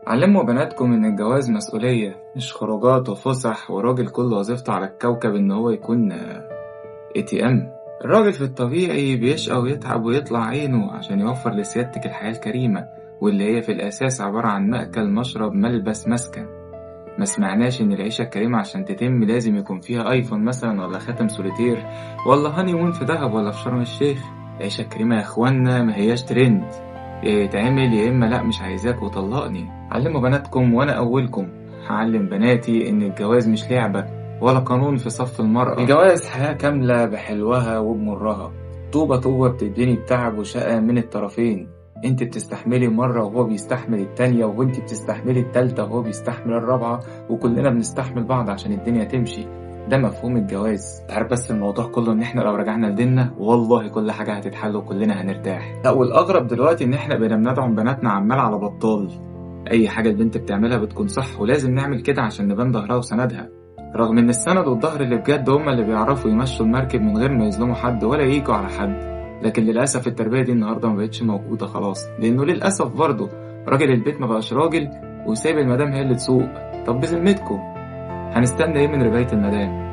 علموا بناتكم إن الجواز مسؤولية، مش خروجات وفسح وراجل كل وظيفته على الكوكب إن هو يكون ATM. الراجل في الطبيعي بيشقى ويتعب ويطلع عينه عشان يوفر لسيادتك الحياة الكريمة، واللي هي في الأساس عبارة عن مأكل مشرب ملبس مسكن. ما سمعناش إن العيشة الكريمة عشان تتم لازم يكون فيها آيفون مثلا ولا خاتم سوليتير ولا هانيمون في دهب ولا في شرم الشيخ. العيشة الكريمة يا إخوانا ما هياش ترند، يا يتعمل يا إما لأ مش عايزاك وطلقني. علموا بناتكم وأنا أولكم هعلم بناتي إن الجواز مش لعبة ولا قانون في صف المرأة. الجواز حياة كاملة بحلوها وبمرها، طوبة طوبة بتديني بتعب وشقة من الطرفين. انت بتستحملي مرة وهو بيستحمل التانية، وانت بتستحملي التالتة وهو بيستحمل الرابعة، وكلنا بنستحمل بعض عشان الدنيا تمشي. ده مفهوم الجواز. تعرف بس الموضوع كله ان احنا لو رجعنا لديننا والله كل حاجة هتتحل وكلنا هنرتاح. لا والاغرب دلوقتي ان احنا بقينا بندعم بناتنا عمال على بطال. اي حاجة البنت بتعملها بتكون صح ولازم نعمل كده عشان نبان ظهرها وسندها، رغم ان السند والظهر اللي بجد هما اللي بيعرفوا يمشوا المركب من غير ما يظلموا حد ولا ييجوا على حد. لكن للأسف التربية دي النهاردة مبقتش موجودة خلاص، لأنه للأسف برضه راجل البيت مبقاش راجل وسايب المدام هي اللي تسوق. طب بذمتكم هنستنى ايه من رباية المدام؟